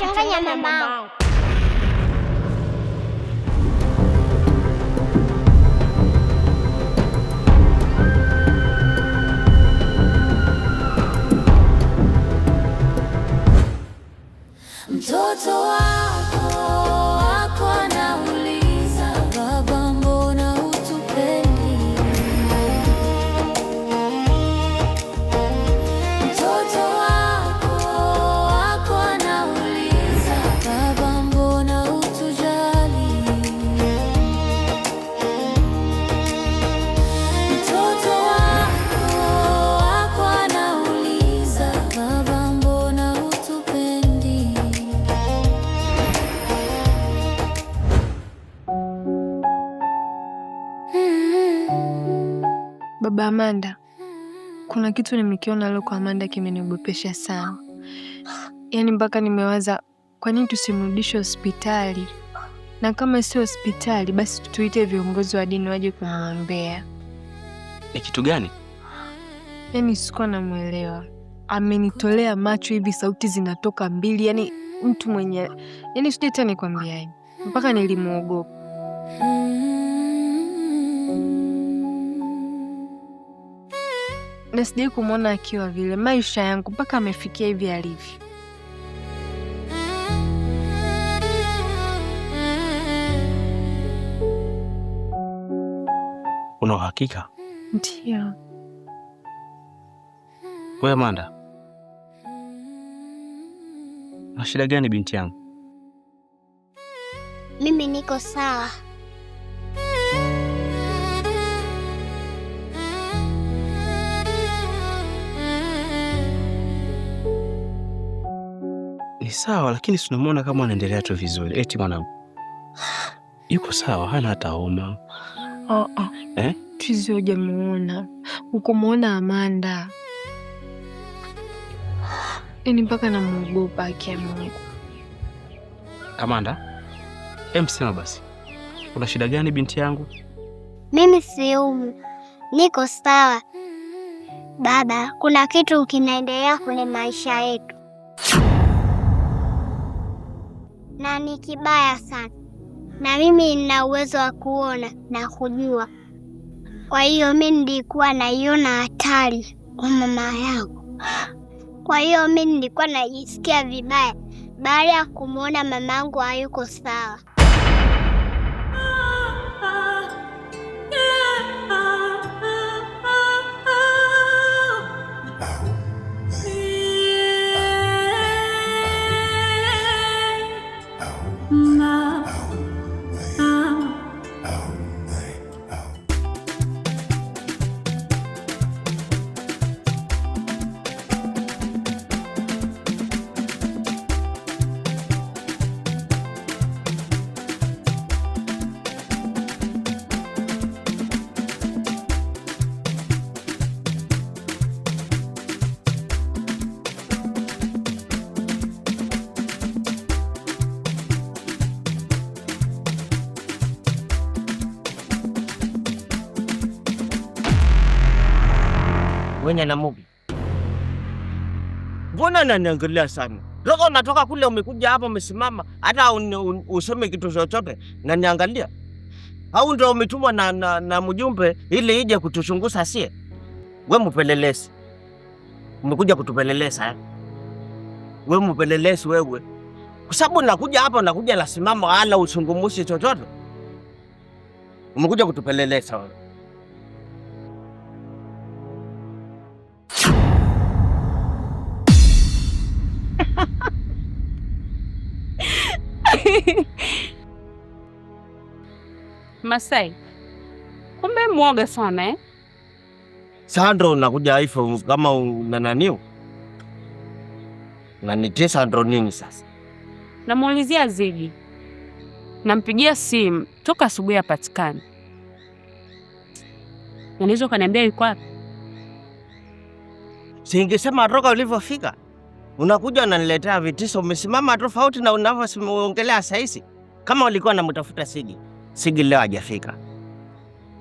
unamchanganya mama. Mtoto wako anauliza, baba mbona hutupendi? Mtoto wako anauliza, baba mbona hutujali? Mtoto wako anauliza, baba mbona hutupendi? Baba Amanda, kuna kitu nimekiona leo kwa Amanda kimeniogopesha sana. Yaani mpaka nimewaza kwa nini tusimrudishe hospitali, na kama sio hospitali basi tuite viongozi wa dini waje kumwombea. Ni kitu gani? Yaani sikuwa namuelewa. Amenitolea macho hivi, sauti zinatoka mbili, yaani mtu mwenye, yaani sijui hata nikwambiaje, mpaka nilimuogopa. Na sijai kumwona akiwa vile maisha yangu mpaka amefikia hivi alivyo. Una uhakika? Ndio. Wewe Amanda, una shida gani binti yangu? Mimi niko sawa. Ni sawa, lakini tunamwona kama anaendelea tu vizuri. Eti mwanangu yuko sawa, hana hata homa. Tuzi hujamuona. Ukomuona Amanda. Yaani mpaka namuogopa akia Mungu. Amanda, sema basi, una shida gani binti yangu? Mimi siumi. Niko sawa. Baba, kuna kitu kinaendelea kwenye maisha yetu. Na ni kibaya sana. Na mimi nina uwezo wa kuona na kujua. Kwa hiyo mimi nilikuwa naiona hatari kwa mama yangu. Kwa hiyo mimi nilikuwa najisikia vibaya baada ya kumuona mamangu hayuko sawa. Wewe na Mubi, mbona unaniangalia sana? Roho unatoka kule umekuja hapa umesimama, hata usome kitu chochote na niangalia. Au ndio umetumwa na mjumbe ili ije kutuchunguza sie? Wewe mpelelezi. Umekuja kutupeleleza. Wewe mpelelezi wewe. Kwa sababu nakuja hapa nakuja nasimama wala usungumushi chochote. Umekuja kutupeleleza wewe. Masai, kumbe mwoga sana eh? Sandro unakuja hivyo kama unananiu? Unanitia Sandro nini sasa? Namuulizia Ziggy. Nampigia simu toka asubuhi hapatikani. Unaweza kaniambia yuko wapi? Singesema roka ulivyofika. Unakuja unaniletea vitisho, umesimama tofauti na unavyoongelea saizi. Kama ulikuwa unamtafuta Ziggy. Ziggy leo hajafika.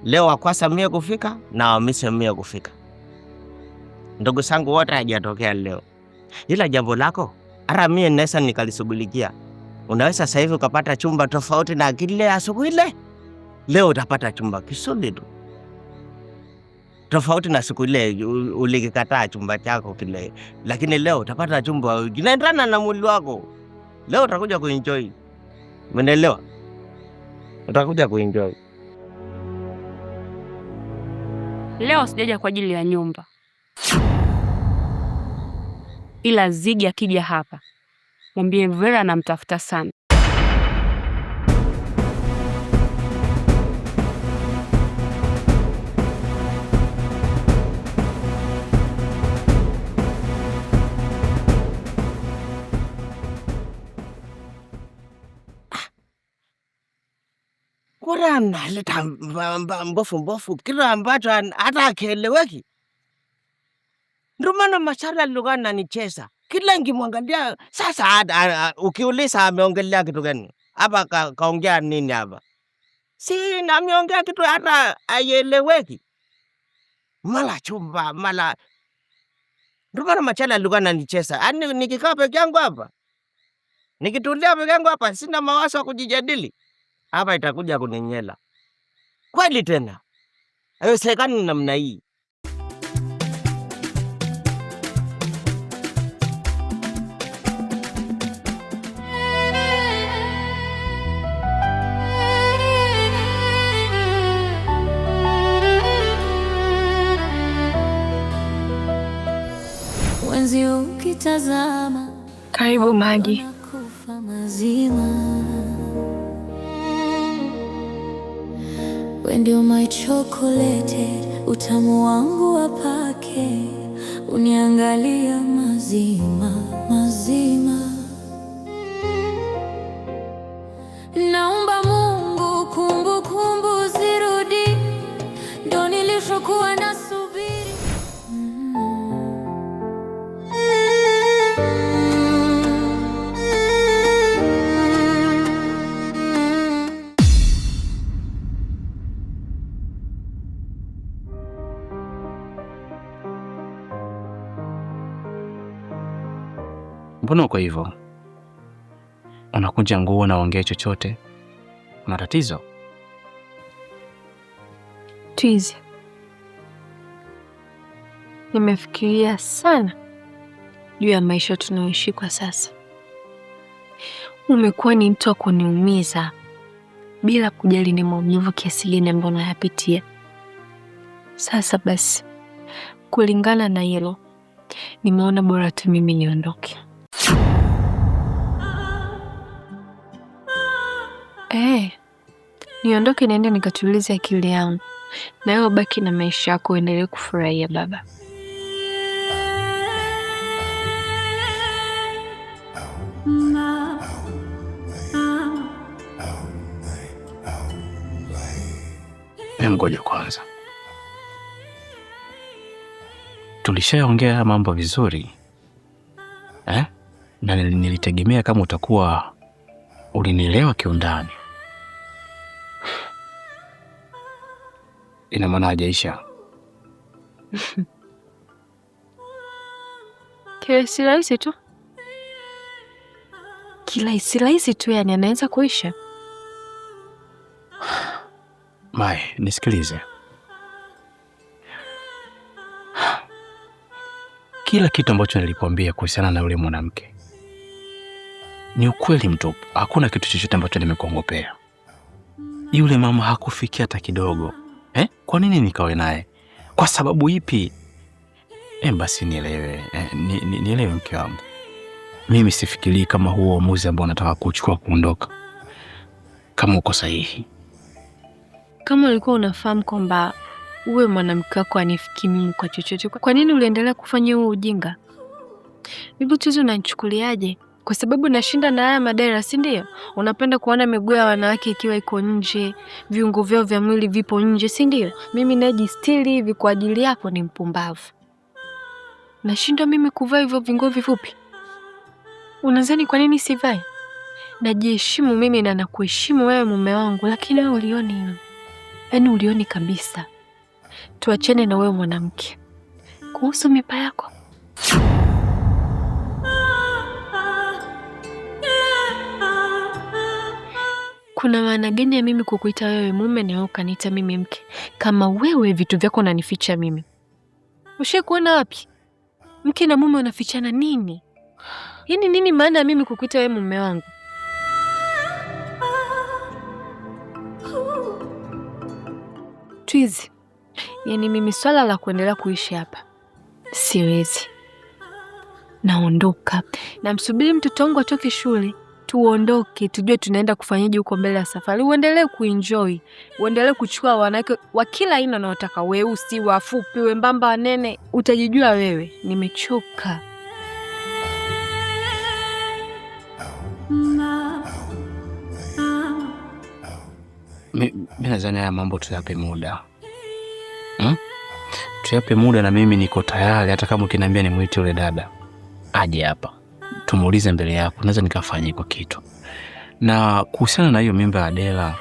Leo akwasa mie kufika na Hamisi mie kufika. Ndugu zangu wote hajatokea leo. Ila jambo lako Ara mie naweza nikalisubilikia. Unaweza sasa hivi ukapata chumba tofauti na kile asubuhi ile. Leo utapata chumba kisuli tu. Tofauti na siku ile ulikikataa chumba chako kile. Lakini leo utapata chumba kinaendana na mwili wako. Leo utakuja kuenjoy. Umeelewa? Utakuja kuenjoy. Leo sijaja kwa ajili ya nyumba. Ila Ziggy akija hapa, mwambie Vera anamtafuta sana. Kura analeta mbofu kila ambacho hata akieleweki. Ndio maana Mashala alikuwa ananicheza. Kila nikimwangalia sasa ukiuliza ameongelea kitu gani? Hapa kaongea nini hapa? Si na ameongea kitu hata aieleweki. Mala chumba, mala. Ndio maana Mashala alikuwa ananicheza. Ani nikikaa peke yangu hapa. Nikitulia peke yangu hapa sina mawazo ya kujijadili. Hapa itakuja kuninyela. Kweli tena. Haiwezekani namna hii. Wenzi ukitazama, Karibu Magi. kufa mazima. Wewe ndio my chocolate, utamu wangu wa pake, uniangalia mazima mazima. Naomba Mungu kumbukumbu zirudi, ndo nilishokuwa nasubiri. Mbona uko hivyo? Unakunja nguo na ongea chochote? Una tatizo? Twizy, nimefikiria sana juu ya maisha tunayoishi kwa sasa. Umekuwa ni mtu wa kuniumiza bila kujali ni maumivu kiasi gani ambayo nayapitia. Sasa basi, kulingana na hilo, nimeona bora tu mimi niondoke. Niondoke niende nikatulize akili yangu. Na wewe baki na maisha yako, uendelee kufurahia baba. Ngoja kwanza. Tulishaongea mambo vizuri. Na nilitegemea kama utakuwa ulinielewa kiundani. Ina maana hajaisha. Kirahisi tu. Kirahisi tu, yani anaweza kuisha. Mai, nisikilize. Kila kitu ambacho nilikwambia kuhusiana na yule mwanamke ni ukweli mtupu. Hakuna kitu chochote ambacho nimekuongopea. Yule mama hakufikia hata kidogo. Kwa nini nikawe naye? Kwa sababu ipi? Basi nielewe. Nielewe mke wangu. Mimi sifikiri kama huo uamuzi ambao nataka kuchukua kuondoka kama uko sahihi. Kama ulikuwa unafahamu kwamba uwe mwanamke wako anifikii mimi kwa chochote, kwa nini uliendelea kufanya huo ujinga? Hivi tuzo unanichukuliaje? Kwa sababu nashinda na haya madera, si ndio? Unapenda kuona miguu ya wanawake ikiwa iko nje, viungo vyao vya mwili vipo nje, si ndio? Mimi najistiri hivi kwa ajili yako, ni mpumbavu. Nashinda mimi kuvaa hivyo vingo vifupi. Unadhani kwa nini sivai? Najiheshimu mimi na nakuheshimu wewe mume wangu, lakini wewe ulioni hilo. Yaani ulioni kabisa. Tuachane na wewe mwanamke. Kuhusu mipa yako. kuna maana gani ya mimi kukuita wewe mume na wewe ukaniita mimi mke? Kama wewe vitu vyako unanificha mimi. Ushakuona wapi? Mke na mume wanafichana nini? Yaani nini maana ya mimi kukuita wewe mume wangu? Twizy, yaani mimi swala la kuendelea kuishi hapa siwezi. Naondoka. Namsubiri mtoto wangu atoke shule, tuondoke, tujue tunaenda kufanyaje huko mbele ya safari. Uendelee kuenjoy, uendelee kuchukua wanawake wa kila aina unaotaka, weusi, wafupi, wembamba, wanene, utajijua wewe. Nimechoka. Mimi nadhani haya mambo tuyape muda. Tuyape muda, na mimi niko tayari. Hata kama ukiniambia nimuite yule dada aje hapa tumuulize mbele yako, naweza nikafanya kwa kitu. Na kuhusiana na hiyo mimba ya Adela,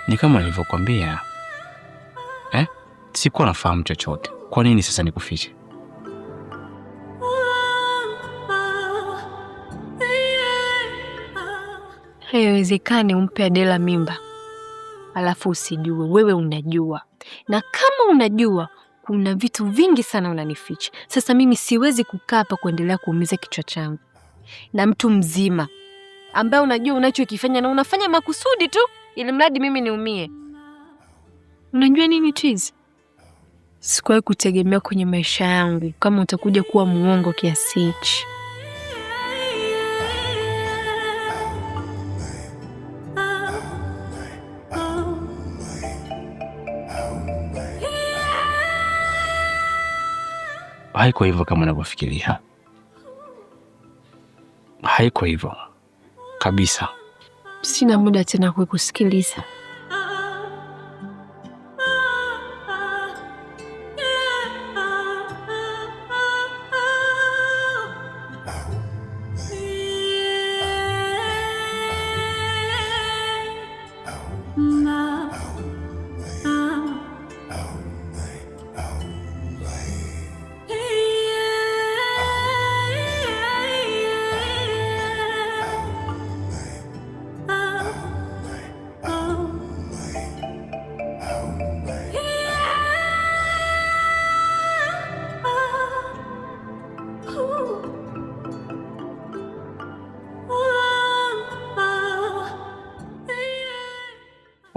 ni kama nilivyokuambia, sikuwa nafahamu chochote. Kwa nini sasa nikufiche? Haiwezekani umpe Adela mimba alafu usijue. Wewe unajua, na kama unajua kuna vitu vingi sana unanificha. Sasa mimi siwezi kukaa hapa kuendelea kuumiza kichwa changu na mtu mzima ambaye unajua unachokifanya na unafanya makusudi tu ili mradi mimi niumie. Unajua nini Twizy? Sikuwahi kutegemea kwenye maisha yangu kama utakuja kuwa muongo kiasi hichi. Haiko hivyo kama unavyofikiria. Haiko hivyo kabisa. Sina muda tena kukusikiliza.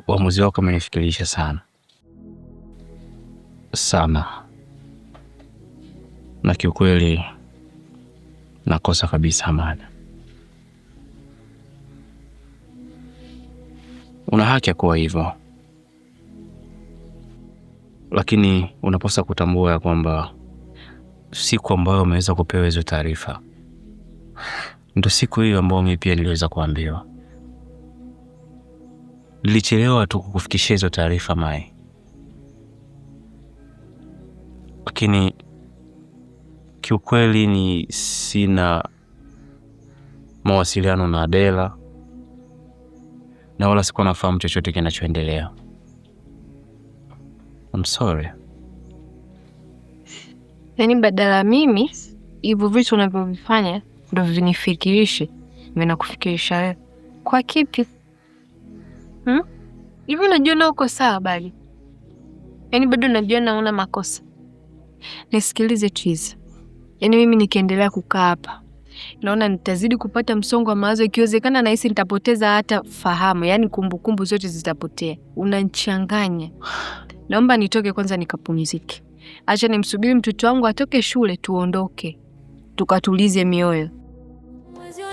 Uamuzi wako umenifikirisha sana sana, na kiukweli nakosa kabisa amani. Una haki ya kuwa hivyo, lakini unapaswa kutambua ya kwamba siku ambayo umeweza kupewa hizo taarifa ndio siku hiyo ambayo mimi pia niliweza kuambiwa. Nilichelewa tu kukufikishia hizo taarifa Mai, lakini kiukweli ni sina mawasiliano na Adela na wala sikuwa nafahamu chochote kinachoendelea. I'm sorry. Yaani badala mimi hivyo vitu unavyovifanya ndio vinifikirishe, vinakufikirisha wewe. Kwa kipi? Hivi unajiona uko sawa bali? Yaani bado unajiona una makosa? Nisikilize Twizy. Yaani mimi nikiendelea kukaa hapa naona nitazidi kupata msongo wa mawazo, ikiwezekana nahisi nitapoteza hata fahamu, yaani kumbukumbu zote zitapotea. Unanichanganya. Naomba nitoke kwanza nikapumzike. Acha nimsubiri mtoto wangu atoke shule tuondoke. Tukatulize mioyo.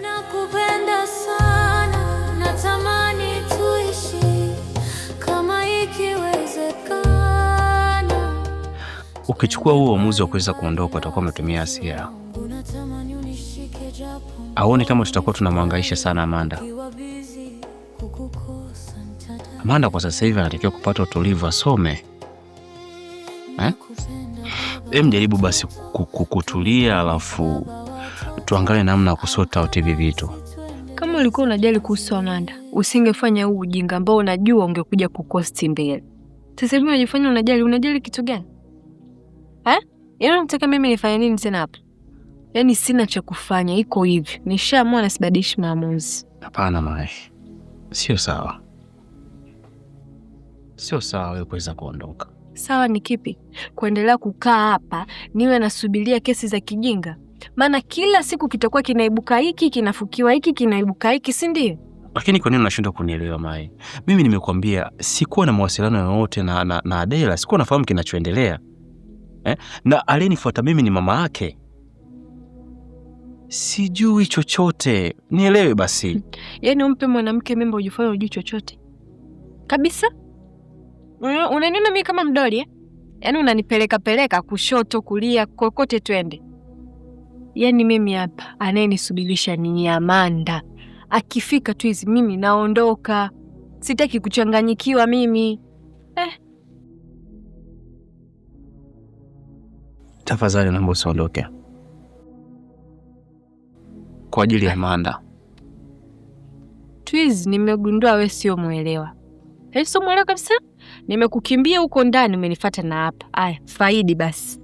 Nakupenda sana, natamani tuishi kama ikiwezekana. Ukichukua huo uamuzi wa kuweza kuondoka utakuwa umetumia hasira. Aone kama tutakuwa tunamhangaisha sana Amanda. Amanda kwa sasa hivi anatakiwa kupata utulivu, asome. Jaribu basi kutulia, alafu tuangalie namna ya kusota out hivi vitu. Kama ulikuwa unajali kuhusu Amanda, usingefanya huu ujinga ambao unajua ungekuja kukosti mbele. Sasa hivi unajifanya unajali kitu gani? Yaani unataka mimi nifanye nini tena hapa? Yaani sina cha kufanya, iko hivi. Nishaamua na sibadishi maamuzi. Hapana Mai. Sio sawa. Sio sawa wewe kuweza kuondoka. Sawa ni kipi? Kuendelea kukaa hapa niwe nasubiria kesi za kijinga? Maana kila siku kitakuwa kinaibuka hiki, kinafukiwa hiki, kinaibuka hiki, si ndio? Lakini kwa nini unashindwa kunielewa Mai? Mimi nimekuambia sikuwa na mawasiliano yoyote na Adela, sikuwa nafahamu kinachoendelea. Na aliyenifuata mimi ni mama yake. Sijui chochote. Nielewe basi. Yaani umpe mwanamke mimba ujifanye hujui chochote? Kabisa? Unaniona mimi kama mdoli? Yaani unanipeleka kushoto, kulia, kokote twende. Yaani mimi hapa anayenisubirisha ni Amanda. Akifika tu hizi mimi naondoka. Sitaki kuchanganyikiwa mimi. Tafadhali naomba usiondoke. Kwa ajili ya Amanda. Twiz, nimegundua wewe sio muelewa. Sio muelewa kabisa. Nimekukimbia huko ndani umenifuata na hapa. Aya, faidi basi.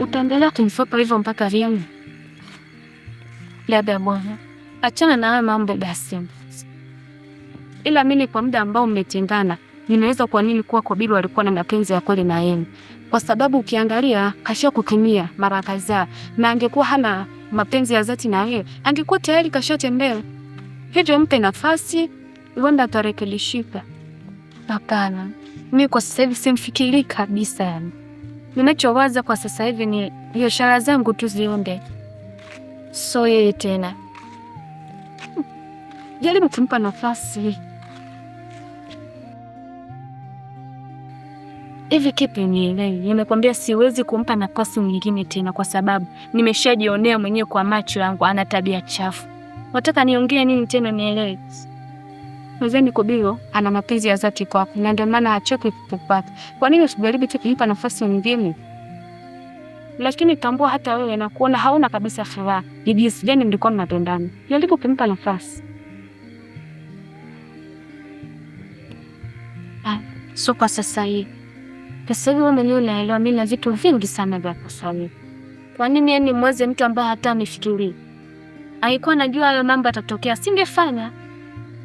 Utaendelea kumfuata hivyo mpaka lini? Labda bwana, achana na haya mambo basi. Ila mimi kwa muda ambao mmetengana, ninaweza kwa nini kuwa Kobiru alikuwa na mapenzi ya kweli na yeye. Kwa sababu ukiangalia kasha kutumia mara kadhaa, na angekuwa hana mapenzi ya dhati na yeye, angekuwa tayari kashatembea. Hivyo mpe nafasi, huenda atarekebishika. Hapana, mimi kwa sasa hivi simfikiri kabisa yani. Ninachowaza kwa sasa hivi ni biashara zangu tu ziende. So yeye tena. Jaribu kumpa nafasi. Hivi kipi nielewi? Nimekwambia siwezi kumpa nafasi nyingine tena kwa sababu nimeshajionea mwenyewe kwa macho yangu ana tabia chafu. Nataka niongee nini tena nielewe? Mzee Kobiru ana mapenzi ya dhati kwako na ndio maana hachoki kukupata. Kwa nini usijaribu tu kumpa nafasi nyingine? Lakini tambua hata wewe na kuona hauna kabisa furaha. Bibi sijani mlikuwa mnapendana. Jaribu kumpa nafasi. So kwa sasa hivi. Sasa hivi mimi naelewa mimi na vitu vingi sana vya kusema. Kwa nini yani mweze mtu ambaye hata amefikiria? Alikuwa anajua hayo mambo yatatokea, singefanya.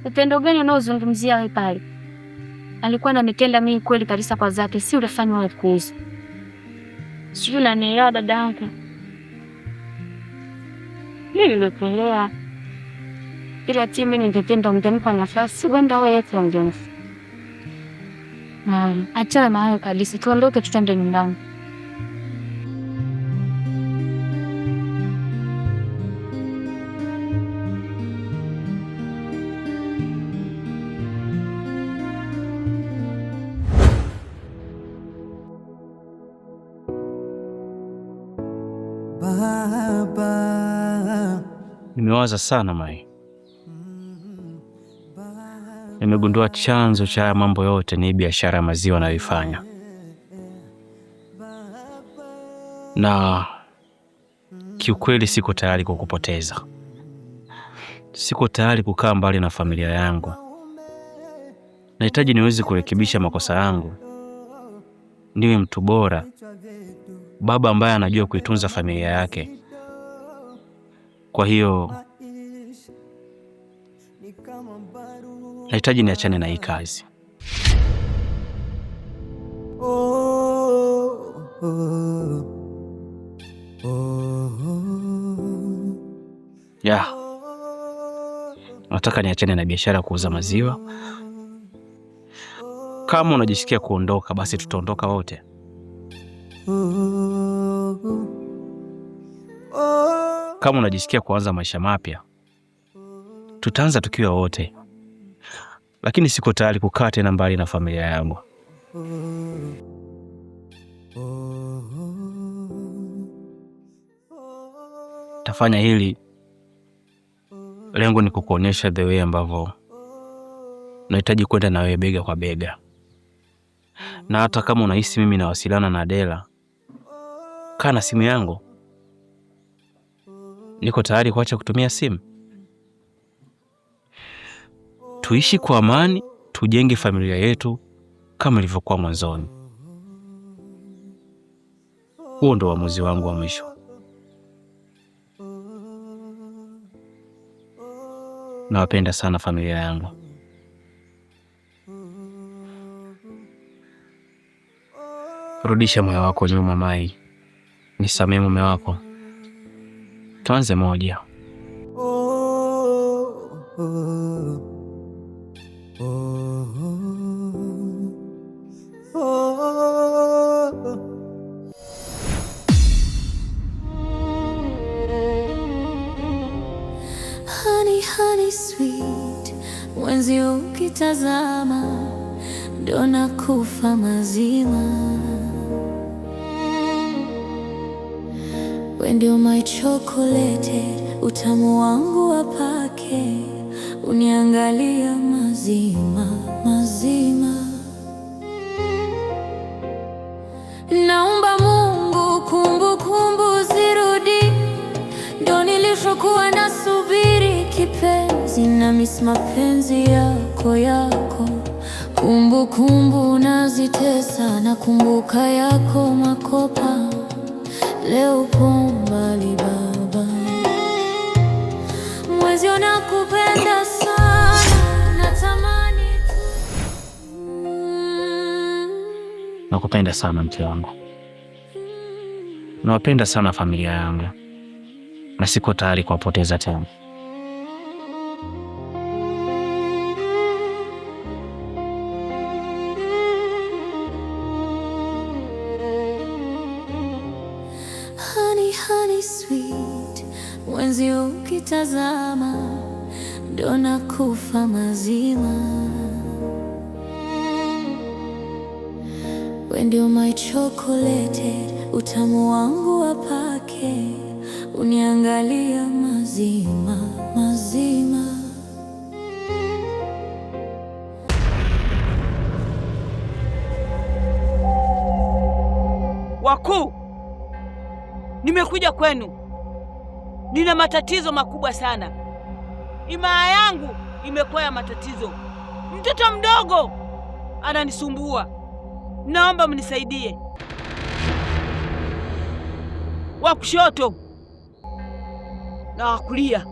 Upendo gani unaozungumzia wewe pale? Alikuwa ananipenda mimi kweli kabisa kwa dhati, si ulifanya wewe kuishi. Sio unanielewa dadangu. Mimi nimekuelewa. Ila timu ningependa ungempa nafasi, wenda wewe tuongee. Achana na hayo kabisa, tuondoke tutende nyumbani. Nimewaza sana Mai. Nimegundua chanzo cha mambo yote ni biashara ya maziwa anayoifanya. Na kiukweli siko tayari kukupoteza. Siko tayari kukaa mbali na familia yangu. Nahitaji niweze kurekebisha makosa yangu. Niwe mtu bora. Baba ambaye anajua kuitunza familia yake. Kwa hiyo nahitaji niachane na hii kazi. Nataka niachane na biashara ya kuuza maziwa. Kama unajisikia kuondoka basi tutaondoka wote. Kama unajisikia kuanza maisha mapya, tutaanza tukiwa wote. Lakini siko tayari kukaa tena mbali na familia yangu. Tafanya hili, lengo ni kukuonyesha the way ambavyo nahitaji kwenda na wewe bega kwa bega. Na hata kama unahisi mimi nawasiliana na Adela, kaa na simu yangu. niko tayari kuacha kutumia simu. Tuishi kwa amani, tujenge familia yetu kama ilivyokuwa mwanzoni. Huo ndo uamuzi wangu wa mwisho. Nawapenda sana familia yangu. Rudisha moyo wako nyuma, Mai. Nisamehe mume wako. Tuanze moja. Honey sweet, mwenzi ukitazama ndo nakufa mazima. We ndio my chocolate, utamu wangu wa pake, uniangalia mazima mazima. Naomba Mungu kumbukumbu zirudi, ndo nilishokuwa nasubiri kipenzi, na miss mapenzi yako. Kumbukumbu nazitesa, nakumbuka yako makopa. Leo upo mbali baba, mwezi nakupenda sana, natamani Nakupenda sana mke wangu. Nawapenda sana familia yangu, na siko tayari kuwapoteza tena. Honey sweet, mwenzi ukitazama ndo nakufa mazima. We ndio my chocolate, utamu wangu wa pake, uniangalia mazima mazima. Wakuu, nimekuja kwenu. Nina matatizo makubwa sana. Imaa yangu imekuwa ya matatizo. Mtoto mdogo ananisumbua. Naomba mnisaidie. Wa kushoto na wa kulia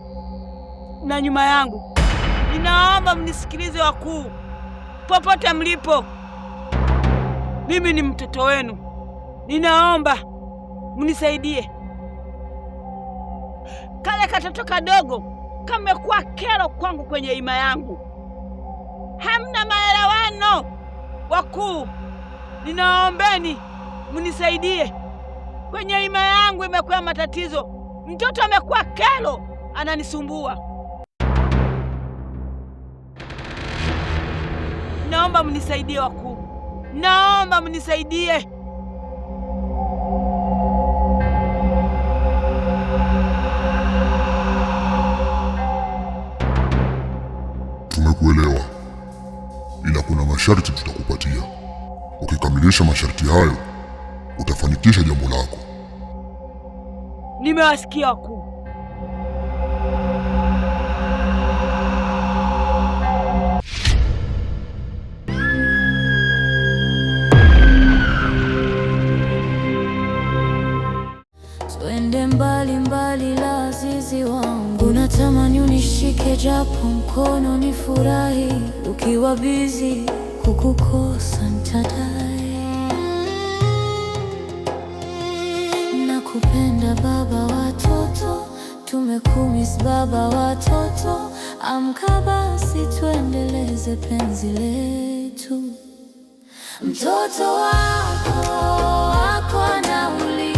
na nyuma yangu. Ninaomba mnisikilize wakuu, popote mlipo. Mimi ni mtoto wenu. Ninaomba mnisaidie. Kale katoto kadogo kamekuwa kero kwangu kwenye ima yangu. Hamna maelewano. Wakuu, ninaombeni mnisaidie. Kwenye ima yangu imekuwa matatizo. Mtoto amekuwa kero, ananisumbua. Naomba mnisaidie wakuu. Naomba mnisaidie. Tumekuelewa, ila kuna masharti tutakupatia. Ukikamilisha masharti hayo, utafanikisha jambo lako. Nimewasikia wakuu. Twende mbali mbali la azizi wangu, natamani unishike japo mkono nifurahi. Ukiwa busy kukukosa nitadai. Nakupenda baba watoto, tumekumiss baba watoto. Amka basi tuendeleze penzi letu. Mtoto wako anauliza